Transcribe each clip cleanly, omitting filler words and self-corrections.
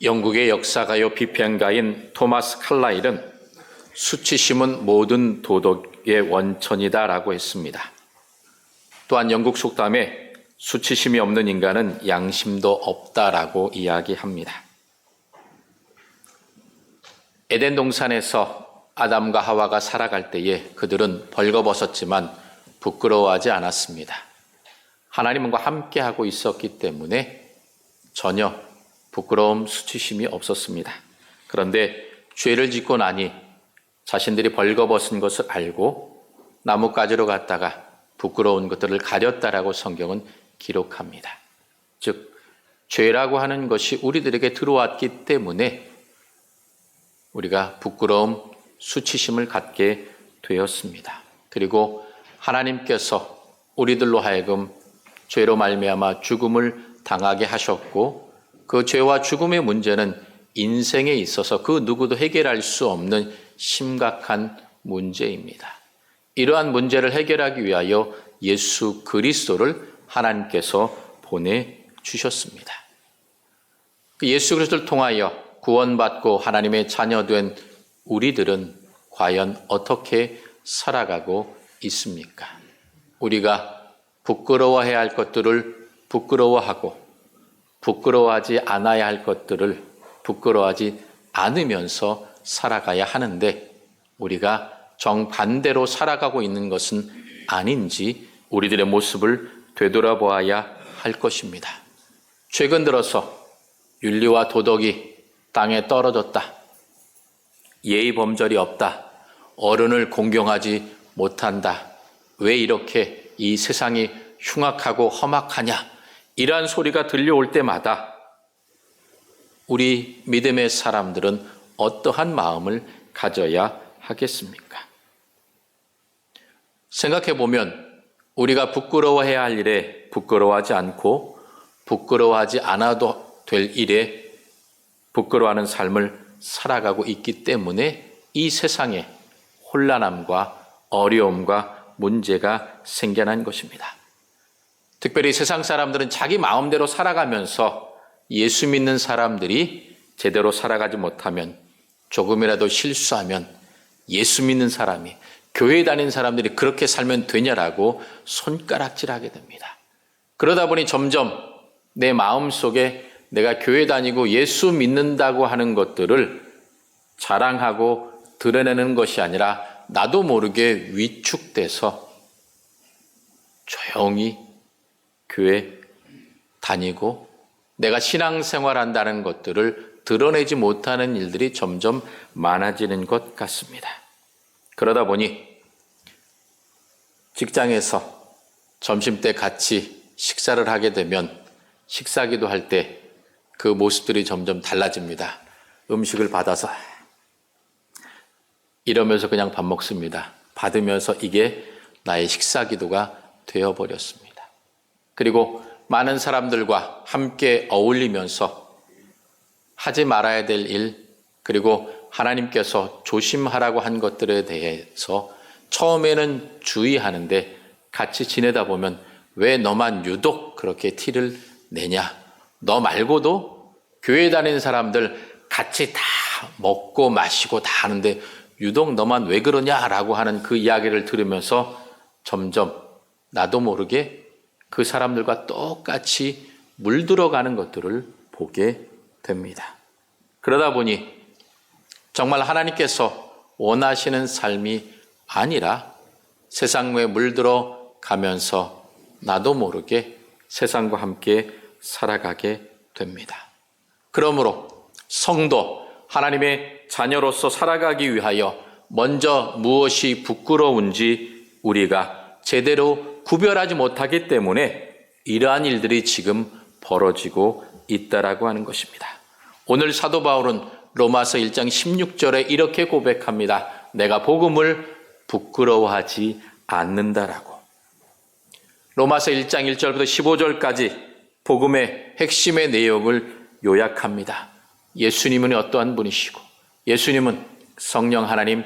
영국의 역사가요 비평가인 토마스 칼라일은 수치심은 모든 도덕의 원천이다라고 했습니다. 또한 영국 속담에 수치심이 없는 인간은 양심도 없다라고 이야기합니다. 에덴 동산에서 아담과 하와가 살아갈 때에 그들은 벌거벗었지만 부끄러워하지 않았습니다. 하나님과 함께하고 있었기 때문에 전혀 부끄러움, 수치심이 없었습니다. 그런데 죄를 짓고 나니 자신들이 벌거벗은 것을 알고 나뭇가지로 갔다가 부끄러운 것들을 가렸다라고 성경은 기록합니다. 즉, 죄라고 하는 것이 우리들에게 들어왔기 때문에 우리가 부끄러움, 수치심을 갖게 되었습니다. 그리고 하나님께서 우리들로 하여금 죄로 말미암아 죽음을 당하게 하셨고 그 죄와 죽음의 문제는 인생에 있어서 그 누구도 해결할 수 없는 심각한 문제입니다. 이러한 문제를 해결하기 위하여 예수 그리스도를 하나님께서 보내주셨습니다. 예수 그리스도를 통하여 구원받고 하나님의 자녀된 우리들은 과연 어떻게 살아가고 있습니까? 우리가 부끄러워해야 할 것들을 부끄러워하고 부끄러워하지 않아야 할 것들을 부끄러워하지 않으면서 살아가야 하는데 우리가 정반대로 살아가고 있는 것은 아닌지 우리들의 모습을 되돌아보아야 할 것입니다. 최근 들어서 윤리와 도덕이 땅에 떨어졌다. 예의 범절이 없다. 어른을 공경하지 못한다. 왜 이렇게 이 세상이 흉악하고 험악하냐? 이러한 소리가 들려올 때마다 우리 믿음의 사람들은 어떠한 마음을 가져야 하겠습니까? 생각해 보면 우리가 부끄러워해야 할 일에 부끄러워하지 않고 부끄러워하지 않아도 될 일에 부끄러워하는 삶을 살아가고 있기 때문에 이 세상에 혼란함과 어려움과 문제가 생겨난 것입니다. 특별히 세상 사람들은 자기 마음대로 살아가면서 예수 믿는 사람들이 제대로 살아가지 못하면 조금이라도 실수하면 예수 믿는 사람이 교회 다니는 사람들이 그렇게 살면 되냐라고 손가락질하게 됩니다. 그러다 보니 점점 내 마음속에 내가 교회 다니고 예수 믿는다고 하는 것들을 자랑하고 드러내는 것이 아니라 나도 모르게 위축돼서 조용히 교회 다니고 내가 신앙생활한다는 것들을 드러내지 못하는 일들이 점점 많아지는 것 같습니다. 그러다 보니 직장에서 점심때 같이 식사를 하게 되면 식사기도 할 때 그 모습들이 점점 달라집니다. 음식을 받아서 이러면서 그냥 밥 먹습니다. 받으면서 이게 나의 식사기도가 되어버렸습니다. 그리고 많은 사람들과 함께 어울리면서 하지 말아야 될 일, 그리고 하나님께서 조심하라고 한 것들에 대해서 처음에는 주의하는데 같이 지내다 보면 왜 너만 유독 그렇게 티를 내냐? 너 말고도 교회 다니는 사람들 같이 다 먹고 마시고 다 하는데 유독 너만 왜 그러냐라고 하는 그 이야기를 들으면서 점점 나도 모르게 그 사람들과 똑같이 물들어가는 것들을 보게 됩니다. 그러다 보니 정말 하나님께서 원하시는 삶이 아니라 세상에 물들어 가면서 나도 모르게 세상과 함께 살아가게 됩니다. 그러므로 성도, 하나님의 자녀로서 살아가기 위하여 먼저 무엇이 부끄러운지 우리가 제대로 구별하지 못하기 때문에 이러한 일들이 지금 벌어지고 있다라고 하는 것입니다. 오늘 사도 바울은 로마서 1장 16절에 이렇게 고백합니다. 내가 복음을 부끄러워하지 않는다라고. 로마서 1장 1절부터 15절까지 복음의 핵심의 내용을 요약합니다. 예수님은 어떠한 분이시고 예수님은 성령 하나님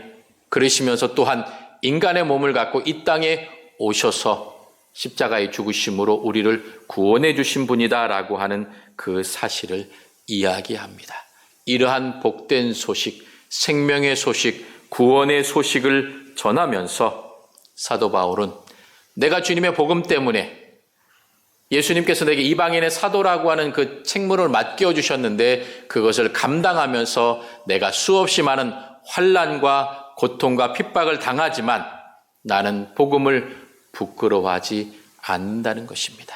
그러시면서 또한 인간의 몸을 갖고 이 땅에 오셔서 십자가의 죽으심으로 우리를 구원해 주신 분이다라고 하는 그 사실을 이야기합니다. 이러한 복된 소식, 생명의 소식, 구원의 소식을 전하면서 사도 바울은 내가 주님의 복음 때문에 예수님께서 내게 이방인의 사도라고 하는 그 책무를 맡겨 주셨는데 그것을 감당하면서 내가 수없이 많은 환난과 고통과 핍박을 당하지만 나는 복음을 부끄러워하지 않는다는 것입니다.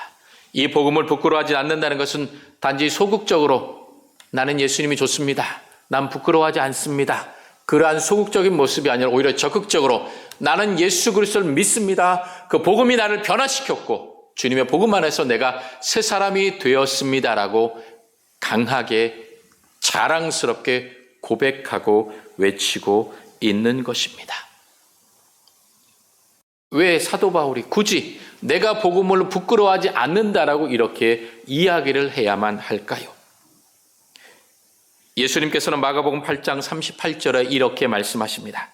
이 복음을 부끄러워하지 않는다는 것은 단지 소극적으로 나는 예수님이 좋습니다. 난 부끄러워하지 않습니다. 그러한 소극적인 모습이 아니라 오히려 적극적으로 나는 예수 그리스도를 믿습니다. 그 복음이 나를 변화시켰고 주님의 복음 안에서 내가 새 사람이 되었습니다라고 강하게 자랑스럽게 고백하고 외치고 있는 것입니다. 왜 사도 바울이 굳이 내가 복음을 부끄러워하지 않는다라고 이렇게 이야기를 해야만 할까요? 예수님께서는 마가복음 8장 38절에 이렇게 말씀하십니다.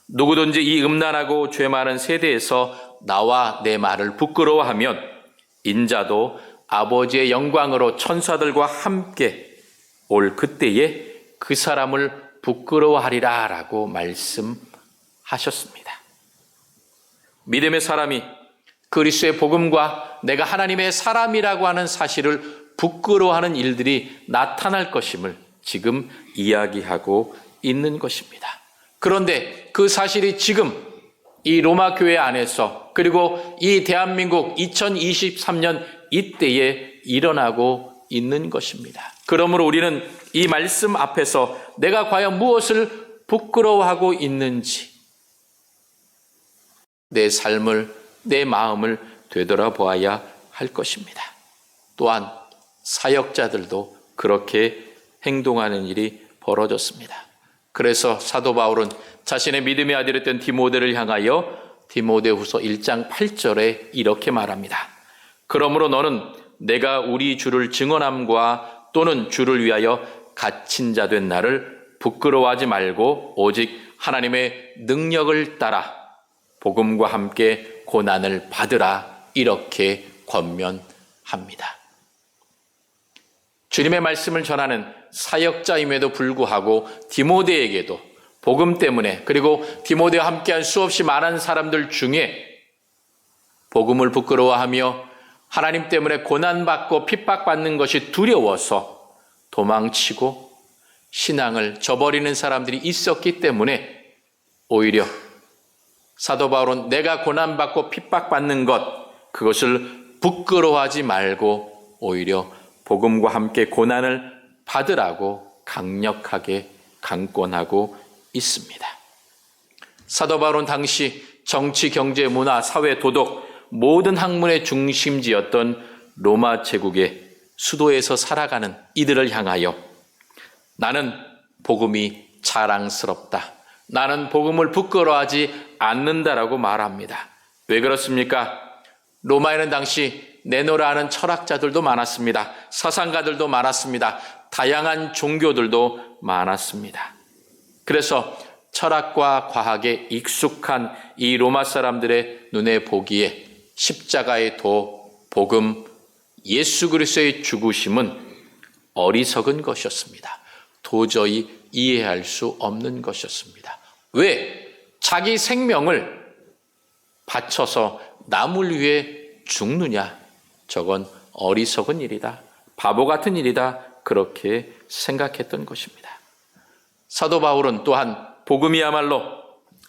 누구든지 이 음란하고 죄 많은 세대에서 나와 내 말을 부끄러워하면 인자도 아버지의 영광으로 천사들과 함께 올 그때에 그 사람을 부끄러워하리라 라고 말씀하셨습니다. 믿음의 사람이 그리스도의 복음과 내가 하나님의 사람이라고 하는 사실을 부끄러워하는 일들이 나타날 것임을 지금 이야기하고 있는 것입니다. 그런데 그 사실이 지금 이 로마 교회 안에서 그리고 이 대한민국 2023년 이때에 일어나고 있는 것입니다. 그러므로 우리는 이 말씀 앞에서 내가 과연 무엇을 부끄러워하고 있는지 내 삶을, 내 마음을 되돌아보아야 할 것입니다. 또한 사역자들도 그렇게 행동하는 일이 벌어졌습니다. 그래서 사도 바울은 자신의 믿음의 아들이었던 디모데를 향하여 디모데후서 1장 8절에 이렇게 말합니다. 그러므로 너는 내가 우리 주를 증언함과 또는 주를 위하여 갇힌 자 된 나를 부끄러워하지 말고 오직 하나님의 능력을 따라 복음과 함께 고난을 받으라 이렇게 권면합니다. 주님의 말씀을 전하는 사역자임에도 불구하고 디모데에게도 복음 때문에 그리고 디모데와 함께한 수없이 많은 사람들 중에 복음을 부끄러워하며 하나님 때문에 고난받고 핍박받는 것이 두려워서 도망치고 신앙을 저버리는 사람들이 있었기 때문에 오히려 사도 바울은 내가 고난받고 핍박받는 것 그것을 부끄러워하지 말고 오히려 복음과 함께 고난을 받으라고 강력하게 강권하고 있습니다. 사도 바울은 당시 정치, 경제, 문화, 사회, 도덕 모든 학문의 중심지였던 로마 제국의 수도에서 살아가는 이들을 향하여 나는 복음이 자랑스럽다. 나는 복음을 부끄러워하지 않는다라고 말합니다. 왜 그렇습니까? 로마에는 당시 내노라 하는 철학자들도 많았습니다. 사상가들도 많았습니다. 다양한 종교들도 많았습니다. 그래서 철학과 과학에 익숙한 이 로마 사람들의 눈에 보기에 십자가의 도, 복음, 예수 그리스도의 죽으심은 어리석은 것이었습니다. 도저히 이해할 수 없는 것이었습니다. 왜? 자기 생명을 바쳐서 남을 위해 죽느냐? 저건 어리석은 일이다. 바보 같은 일이다. 그렇게 생각했던 것입니다. 사도 바울은 또한 복음이야말로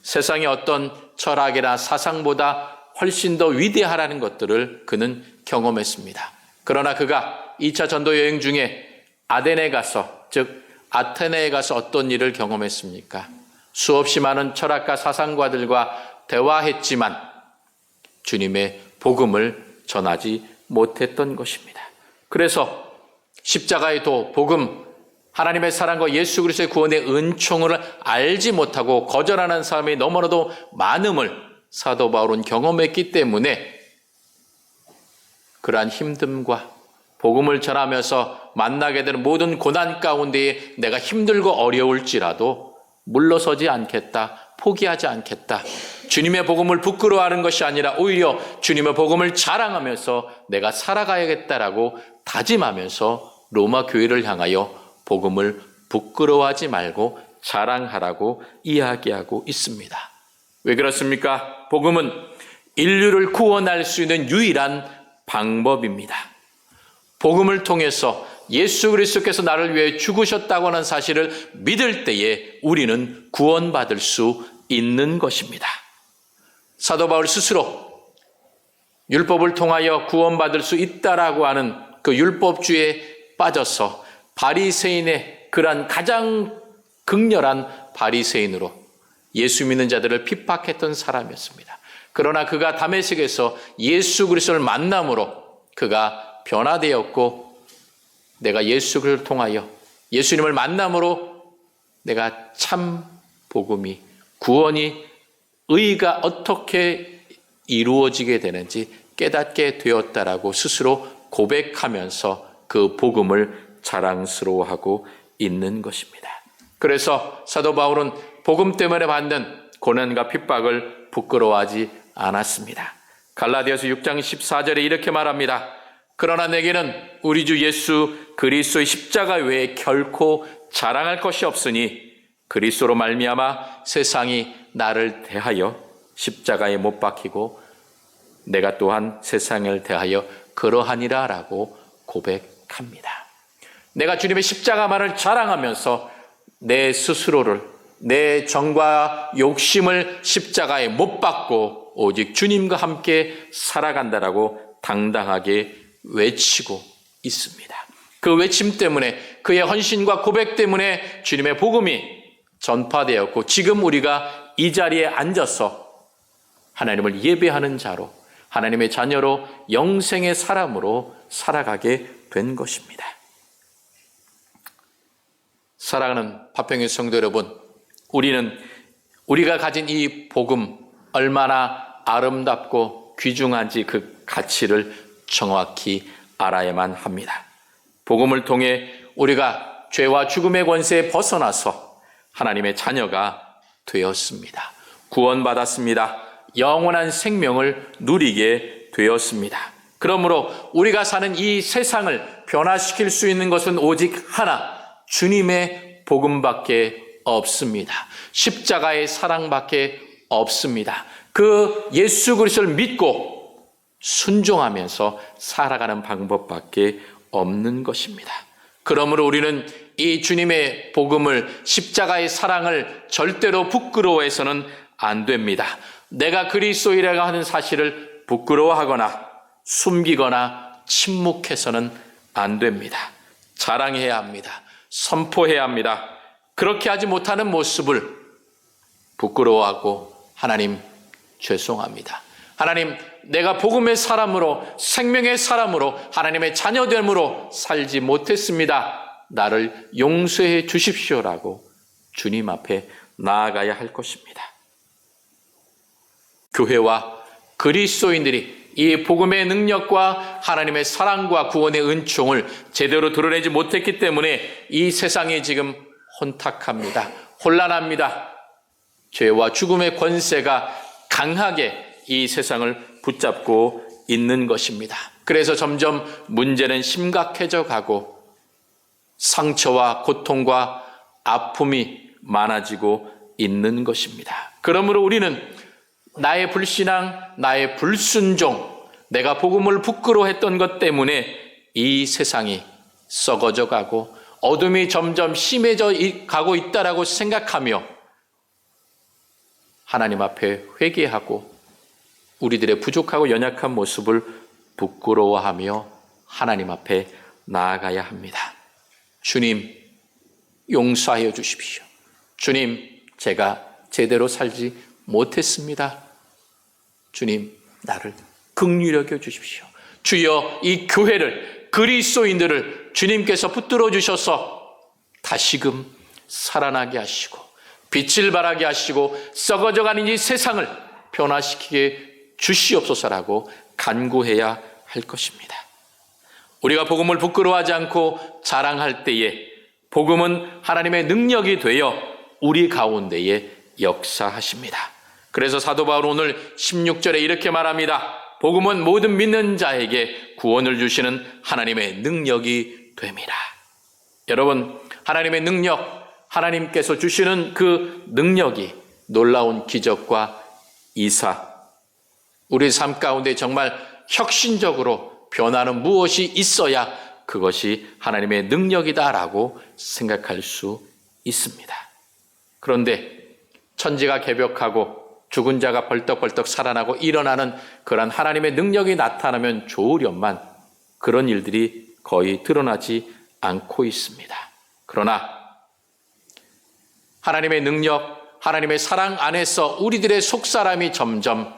세상의 어떤 철학이나 사상보다 훨씬 더 위대하라는 것들을 그는 경험했습니다. 그러나 그가 2차 전도 여행 중에 아테네에 가서 어떤 일을 경험했습니까? 수없이 많은 철학가 사상가들과 대화했지만 주님의 복음을 전하지 못했던 것입니다. 그래서 십자가의 도, 복음, 하나님의 사랑과 예수 그리스도의 구원의 은총을 알지 못하고 거절하는 사람이 너무나도 많음을 사도 바울은 경험했기 때문에 그러한 힘듦과 복음을 전하면서 만나게 되는 모든 고난 가운데에 내가 힘들고 어려울지라도 물러서지 않겠다, 포기하지 않겠다. 주님의 복음을 부끄러워하는 것이 아니라 오히려 주님의 복음을 자랑하면서 내가 살아가야겠다라고 다짐하면서 로마 교회를 향하여 복음을 부끄러워하지 말고 자랑하라고 이야기하고 있습니다. 왜 그렇습니까? 복음은 인류를 구원할 수 있는 유일한 방법입니다. 복음을 통해서 예수 그리스도께서 나를 위해 죽으셨다고 하는 사실을 믿을 때에 우리는 구원받을 수 있는 것입니다. 사도 바울 스스로 율법을 통하여 구원받을 수 있다라고 하는 그 율법주의에 빠져서 바리새인의 그러한 가장 극렬한 바리새인으로 예수 믿는 자들을 핍박했던 사람이었습니다. 그러나 그가 다메섹에서 예수 그리스도를 만남으로 그가 변화되었고, 내가 예수를 통하여 예수님을 만남으로 내가 참 복음이, 구원이, 의가 어떻게 이루어지게 되는지 깨닫게 되었다라고 스스로 고백하면서 그 복음을 자랑스러워하고 있는 것입니다. 그래서 사도 바울은 복음 때문에 받는 고난과 핍박을 부끄러워하지 않았습니다. 갈라디아서 6장 14절에 이렇게 말합니다. 그러나 내게는 우리 주 예수 그리스도의 십자가 외에 결코 자랑할 것이 없으니 그리스도로 말미암아 세상이 나를 대하여 십자가에 못 박히고 내가 또한 세상을 대하여 그러하니라 라고 고백합니다. 내가 주님의 십자가만을 자랑하면서 내 스스로를, 내 정과 욕심을 십자가에 못 박고 오직 주님과 함께 살아간다라고 당당하게 외치고 있습니다. 그 외침 때문에, 그의 헌신과 고백 때문에 주님의 복음이 전파되었고, 지금 우리가 이 자리에 앉아서 하나님을 예배하는 자로, 하나님의 자녀로, 영생의 사람으로 살아가게 된 것입니다. 사랑하는 파평의 성도 여러분, 우리가 가진 이 복음 얼마나 아름답고 귀중한지 그 가치를 정확히 알아야만 합니다. 복음을 통해 우리가 죄와 죽음의 권세에 벗어나서 하나님의 자녀가 되었습니다. 구원받았습니다. 영원한 생명을 누리게 되었습니다. 그러므로 우리가 사는 이 세상을 변화시킬 수 있는 것은 오직 하나, 주님의 복음밖에 없습니다. 십자가의 사랑밖에 없습니다. 그 예수 그리스도를 믿고 순종하면서 살아가는 방법밖에 없는 것입니다. 그러므로 우리는 이 주님의 복음을, 십자가의 사랑을 절대로 부끄러워해서는 안 됩니다. 내가 그리스도인이라고 하는 사실을 부끄러워하거나 숨기거나 침묵해서는 안 됩니다. 자랑해야 합니다. 선포해야 합니다. 그렇게 하지 못하는 모습을 부끄러워하고 하나님 죄송합니다. 하나님, 내가 복음의 사람으로, 생명의 사람으로, 하나님의 자녀됨으로 살지 못했습니다. 나를 용서해 주십시오라고 주님 앞에 나아가야 할 것입니다. 교회와 그리스도인들이 이 복음의 능력과 하나님의 사랑과 구원의 은총을 제대로 드러내지 못했기 때문에 이 세상이 지금 혼탁합니다. 혼란합니다. 죄와 죽음의 권세가 강하게 이 세상을 붙잡고 있는 것입니다. 그래서 점점 문제는 심각해져 가고 상처와 고통과 아픔이 많아지고 있는 것입니다. 그러므로 우리는 나의 불신앙, 나의 불순종, 내가 복음을 부끄러워했던 것 때문에 이 세상이 썩어져 가고 어둠이 점점 심해져 가고 있다라고 생각하며 하나님 앞에 회개하고 우리들의 부족하고 연약한 모습을 부끄러워하며 하나님 앞에 나아가야 합니다. 주님, 용서하여 주십시오. 주님, 제가 제대로 살지 못했습니다. 주님, 나를 긍휼히 여겨 주십시오. 주여, 이 교회를, 그리스도인들을 주님께서 붙들어 주셔서 다시금 살아나게 하시고 빛을 발하게 하시고 썩어져가는 이 세상을 변화시키게 주시옵소서라고 간구해야 할 것입니다. 우리가 복음을 부끄러워하지 않고 자랑할 때에 복음은 하나님의 능력이 되어 우리 가운데에 역사하십니다. 그래서 사도 바울은 오늘 16절에 이렇게 말합니다. 복음은 모든 믿는 자에게 구원을 주시는 하나님의 능력이 됨이라. 여러분, 하나님의 능력, 하나님께서 주시는 그 능력이 놀라운 기적과 이사, 우리 삶 가운데 정말 혁신적으로 변하는 무엇이 있어야 그것이 하나님의 능력이다라고 생각할 수 있습니다. 그런데 천지가 개벽하고 죽은 자가 벌떡벌떡 살아나고 일어나는 그런 하나님의 능력이 나타나면 좋으련만 그런 일들이 거의 드러나지 않고 있습니다. 그러나 하나님의 능력, 하나님의 사랑 안에서 우리들의 속사람이 점점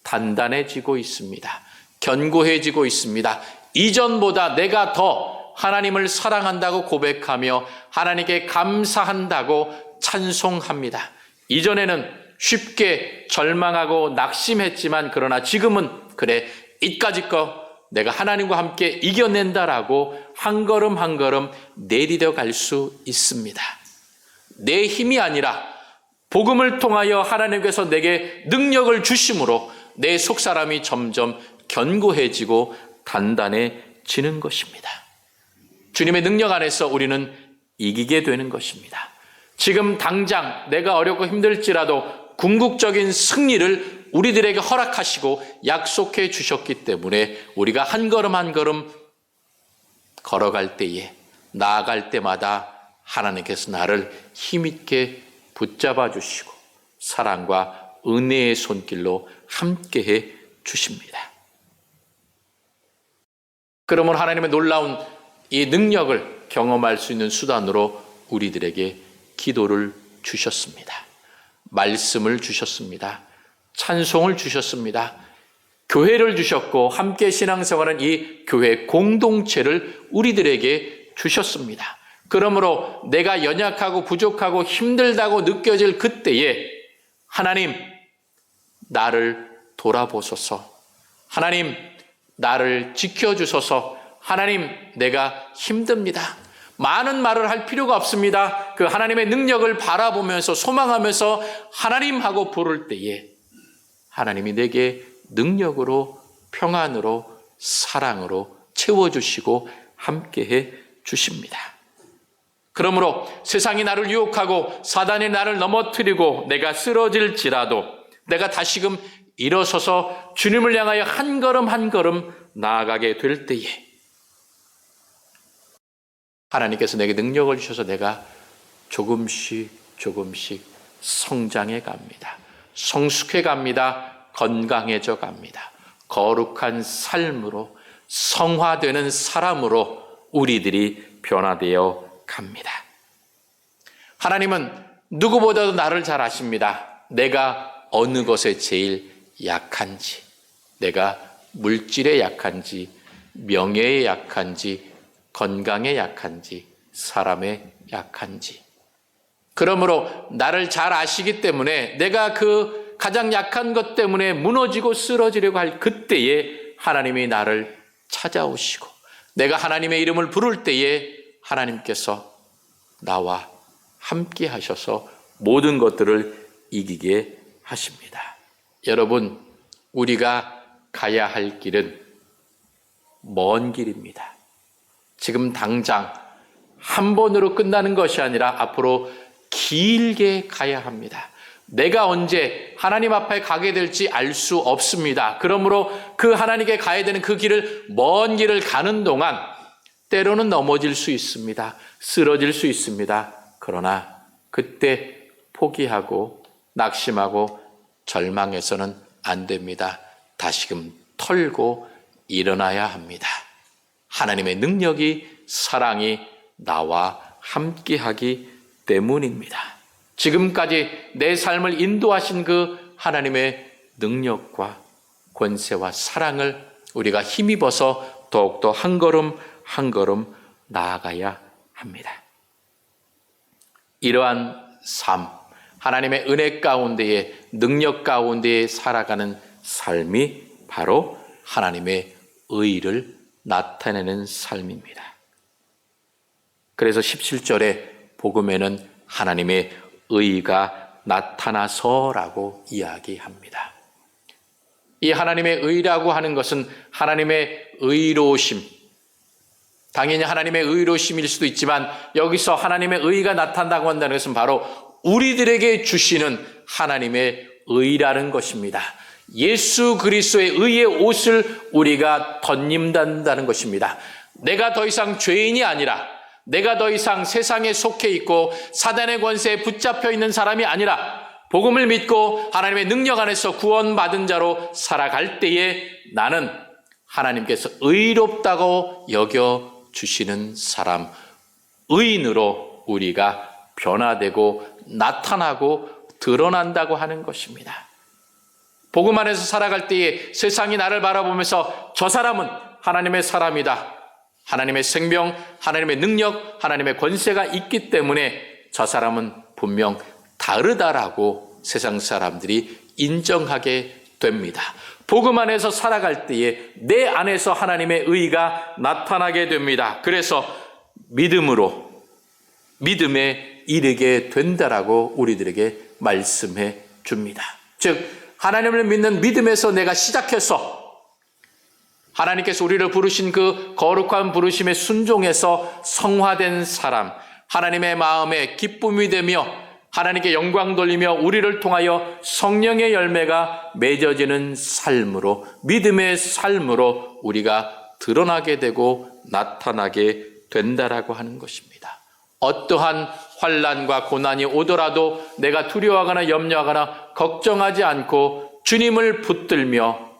단단해지고 있습니다. 견고해지고 있습니다. 이전보다 내가 더 하나님을 사랑한다고 고백하며 하나님께 감사한다고 찬송합니다. 이전에는 쉽게 절망하고 낙심했지만 그러나 지금은 그래 이까짓 거 내가 하나님과 함께 이겨낸다라고 한 걸음 한 걸음 내디뎌 갈 수 있습니다. 내 힘이 아니라 복음을 통하여 하나님께서 내게 능력을 주심으로 내 속사람이 점점 견고해지고 단단해지는 것입니다. 주님의 능력 안에서 우리는 이기게 되는 것입니다. 지금 당장 내가 어렵고 힘들지라도 궁극적인 승리를 우리들에게 허락하시고 약속해 주셨기 때문에 우리가 한 걸음 한 걸음 걸어갈 때에 나아갈 때마다 하나님께서 나를 힘있게 붙잡아 주시고 사랑과 은혜의 손길로 함께해 주십니다. 그러므로 하나님의 놀라운 이 능력을 경험할 수 있는 수단으로 우리들에게 기도를 주셨습니다. 말씀을 주셨습니다. 찬송을 주셨습니다. 교회를 주셨고 함께 신앙생활하는 이 교회 공동체를 우리들에게 주셨습니다. 그러므로 내가 연약하고 부족하고 힘들다고 느껴질 그때에 하나님 나를 돌아보소서, 하나님 나를 지켜주소서, 하나님 내가 힘듭니다. 많은 말을 할 필요가 없습니다. 그 하나님의 능력을 바라보면서 소망하면서 하나님 하고 부를 때에 하나님이 내게 능력으로 평안으로 사랑으로 채워주시고 함께해 주십니다. 그러므로 세상이 나를 유혹하고 사단이 나를 넘어뜨리고 내가 쓰러질지라도 내가 다시금 일어서서 주님을 향하여 한 걸음 한 걸음 나아가게 될 때에 하나님께서 내게 능력을 주셔서 내가 조금씩 성장해 갑니다. 성숙해 갑니다. 건강해져 갑니다. 거룩한 삶으로 성화되는 사람으로 우리들이 변화되어 갑니다. 하나님은 누구보다도 나를 잘 아십니다. 내가 어느 것에 제일 약한지, 내가 물질에 약한지, 명예에 약한지, 건강에 약한지, 사람에 약한지. 그러므로 나를 잘 아시기 때문에 내가 그 가장 약한 것 때문에 무너지고 쓰러지려고 할 그때에 하나님이 나를 찾아오시고 내가 하나님의 이름을 부를 때에 하나님께서 나와 함께 하셔서 모든 것들을 이기게 하십니다. 여러분, 우리가 가야 할 길은 먼 길입니다. 지금 당장 한 번으로 끝나는 것이 아니라 앞으로 길게 가야 합니다. 내가 언제 하나님 앞에 가게 될지 알 수 없습니다. 그러므로 그 하나님께 가야 되는 그 길을 먼 길을 가는 동안 때로는 넘어질 수 있습니다. 쓰러질 수 있습니다. 그러나 그때 포기하고 낙심하고 절망해서는 안 됩니다. 다시금 털고 일어나야 합니다. 하나님의 능력이 사랑이 나와 함께하기 때문입니다. 지금까지 내 삶을 인도하신 그 하나님의 능력과 권세와 사랑을 우리가 힘입어서 더욱더 한 걸음 한 걸음 나아가야 합니다. 이러한 삶, 하나님의 은혜 가운데에 능력 가운데에 살아가는 삶이 바로 하나님의 의를 나타내는 삶입니다. 그래서 17절에 복음에는 하나님의 의가 나타나서라고 이야기합니다. 이 하나님의 의라고 하는 것은 하나님의 의로우심, 당연히 하나님의 의로심일 수도 있지만 여기서 하나님의 의가 나타난다고 한다는 것은 바로 우리들에게 주시는 하나님의 의라는 것입니다. 예수 그리스도의 의의 옷을 우리가 덧입는다는 것입니다. 내가 더 이상 죄인이 아니라, 내가 더 이상 세상에 속해 있고 사단의 권세에 붙잡혀 있는 사람이 아니라 복음을 믿고 하나님의 능력 안에서 구원받은 자로 살아갈 때에 나는 하나님께서 의롭다고 여겨주시는 사람, 의인으로 우리가 변화되고 나타나고 드러난다고 하는 것입니다. 복음 안에서 살아갈 때에 세상이 나를 바라보면서 저 사람은 하나님의 사람이다, 하나님의 생명, 하나님의 능력, 하나님의 권세가 있기 때문에 저 사람은 분명 다르다라고 세상 사람들이 인정하게 됩니다. 복음 안에서 살아갈 때에 내 안에서 하나님의 의가 나타나게 됩니다. 그래서 믿음에 이르게 된다라고 우리들에게 말씀해 줍니다. 즉 하나님을 믿는 믿음에서 내가 시작해서 하나님께서 우리를 부르신 그 거룩한 부르심에 순종해서 성화된 사람, 하나님의 마음에 기쁨이 되며 하나님께 영광 돌리며 우리를 통하여 성령의 열매가 맺어지는 삶으로, 믿음의 삶으로 우리가 드러나게 되고 나타나게 된다라고 하는 것입니다. 어떠한 환난과 고난이 오더라도 내가 두려워하거나 염려하거나 걱정하지 않고 주님을 붙들며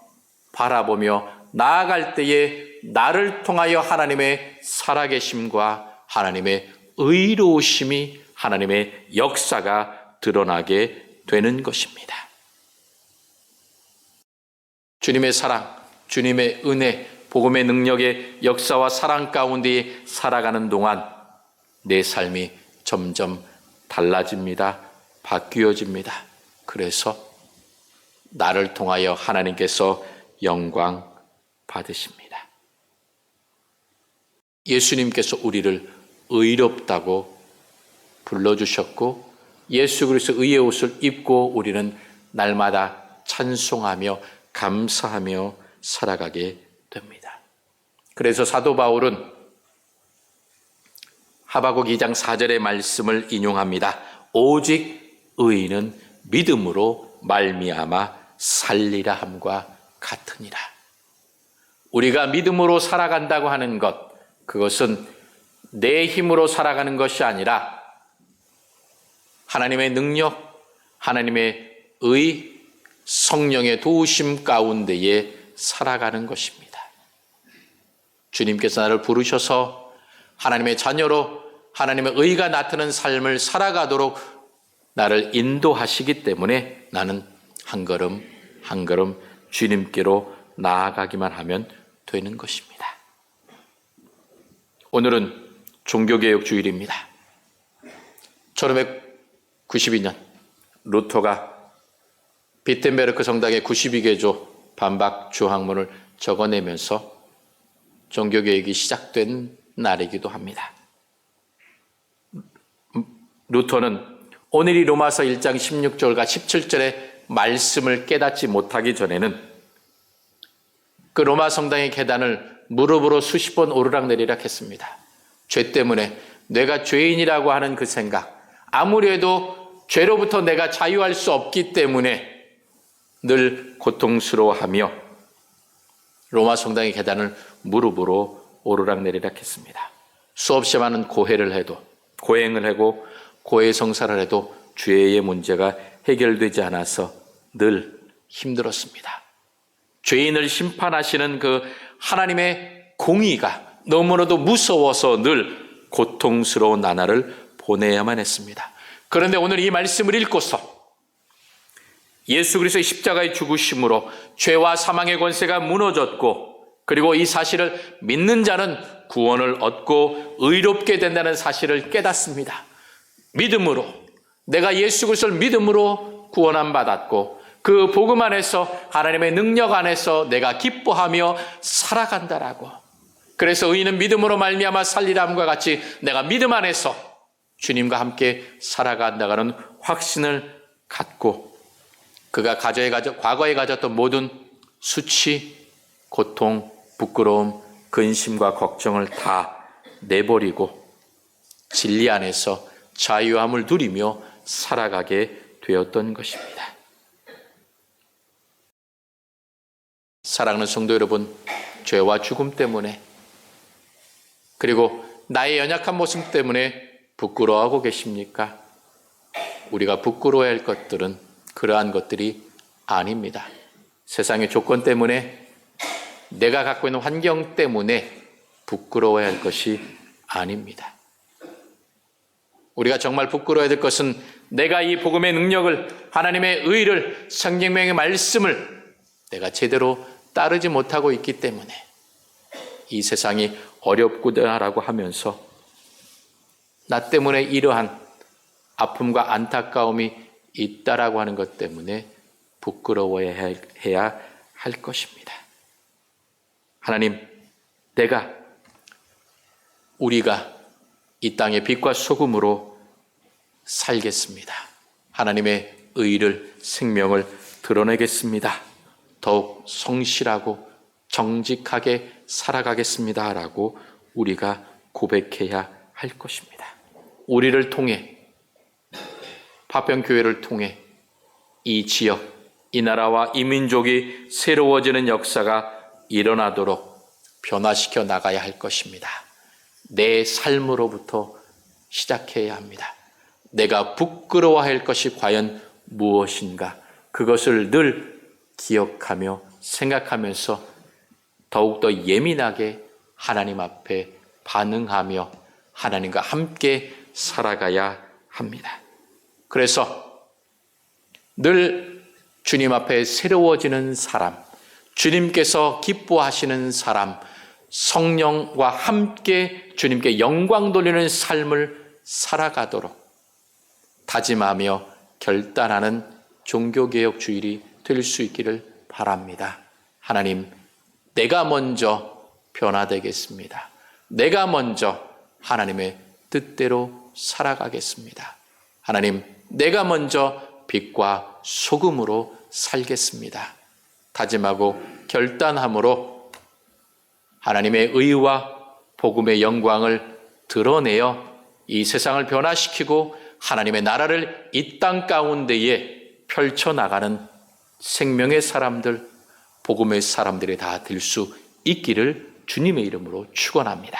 바라보며 나아갈 때에 나를 통하여 하나님의 살아계심과 하나님의 의로우심이, 하나님의 역사가 드러나게 되는 것입니다. 주님의 사랑, 주님의 은혜, 복음의 능력의 역사와 사랑 가운데 살아가는 동안 내 삶이 점점 달라집니다. 바뀌어집니다. 그래서 나를 통하여 하나님께서 영광 받으십니다. 예수님께서 우리를 의롭다고 불러주셨고 예수 그리스도 의의 옷을 입고 우리는 날마다 찬송하며 감사하며 살아가게 됩니다. 그래서 사도 바울은 하박국 2장 4절의 말씀을 인용합니다. 오직 의인은 믿음으로 말미암아 살리라 함과 같으니라. 우리가 믿음으로 살아간다고 하는 것, 그것은 내 힘으로 살아가는 것이 아니라 하나님의 능력, 하나님의 의, 성령의 도우심 가운데에 살아가는 것입니다. 주님께서 나를 부르셔서 하나님의 자녀로 하나님의 의가 나타나는 삶을 살아가도록 나를 인도하시기 때문에 나는 한 걸음 한 걸음 주님께로 나아가기만 하면 되는 것입니다. 오늘은 종교개혁 주일입니다. 1592년 루터가 비텐베르크 성당의 92개조 반박 주항문을 적어내면서 종교개혁이 시작된 날이기도 합니다. 루터는 오늘이 로마서 1장 16절과 17절의 말씀을 깨닫지 못하기 전에는 그 로마 성당의 계단을 무릎으로 수십 번 오르락내리락 했습니다. 죄 때문에 내가 죄인이라고 하는 그 생각, 아무리 해도 죄로부터 내가 자유할 수 없기 때문에 늘 고통스러워하며 로마 성당의 계단을 무릎으로 오르락내리락 했습니다. 수없이 많은 고행을 하고 고해 성사를 해도 죄의 문제가 해결되지 않아서 늘 힘들었습니다. 죄인을 심판하시는 그 하나님의 공의가 너무나도 무서워서 늘 고통스러운 나날을 보내야만 했습니다. 그런데 오늘 이 말씀을 읽고서 예수 그리스도의 십자가의 죽으심으로 죄와 사망의 권세가 무너졌고 그리고 이 사실을 믿는 자는 구원을 얻고 의롭게 된다는 사실을 깨닫습니다. 믿음으로, 내가 예수 그리스도를 믿음으로 구원함 받았고 그 복음 안에서 하나님의 능력 안에서 내가 기뻐하며 살아간다라고. 그래서 의인은 믿음으로 말미암아 살리람과 같이 내가 믿음 안에서 주님과 함께 살아간다는 확신을 갖고 그가 과거에 가졌던 모든 수치, 고통, 부끄러움, 근심과 걱정을 다 내버리고 진리 안에서 자유함을 누리며 살아가게 되었던 것입니다. 사랑하는 성도 여러분, 죄와 죽음 때문에 그리고 나의 연약한 모습 때문에 부끄러워하고 계십니까? 우리가 부끄러워해야 할 것들은 그러한 것들이 아닙니다. 세상의 조건 때문에, 내가 갖고 있는 환경 때문에 부끄러워해야 할 것이 아닙니다. 우리가 정말 부끄러워야 될 것은 내가 이 복음의 능력을, 하나님의 의를, 성경의 말씀을 내가 제대로 따르지 못하고 있기 때문에 이 세상이 어렵구나라고 하면서 나 때문에 이러한 아픔과 안타까움이 있다라고 하는 것 때문에 부끄러워해야 할 것입니다. 하나님, 우리가 이 땅의 빛과 소금으로 살겠습니다. 하나님의 의를, 생명을 드러내겠습니다. 더욱 성실하고 정직하게 살아가겠습니다. 라고 우리가 고백해야 할 것입니다. 우리를 통해, 파평교회를 통해 이 지역, 이 나라와 이 민족이 새로워지는 역사가 일어나도록 변화시켜 나가야 할 것입니다. 내 삶으로부터 시작해야 합니다. 내가 부끄러워할 것이 과연 무엇인가? 그것을 늘 기억하며 생각하면서 더욱더 예민하게 하나님 앞에 반응하며 하나님과 함께 살아가야 합니다. 그래서 늘 주님 앞에 새로워지는 사람, 주님께서 기뻐하시는 사람, 성령과 함께 주님께 영광 돌리는 삶을 살아가도록 다짐하며 결단하는 종교개혁 주일이 될 수 있기를 바랍니다. 하나님, 내가 먼저 변화되겠습니다. 내가 먼저 하나님의 뜻대로 살아가겠습니다. 하나님, 내가 먼저 빛과 소금으로 살겠습니다. 다짐하고 결단함으로 하나님의 의와 복음의 영광을 드러내어 이 세상을 변화시키고 하나님의 나라를 이 땅 가운데에 펼쳐나가는 생명의 사람들, 복음의 사람들이 다 될 수 있기를 주님의 이름으로 축원합니다.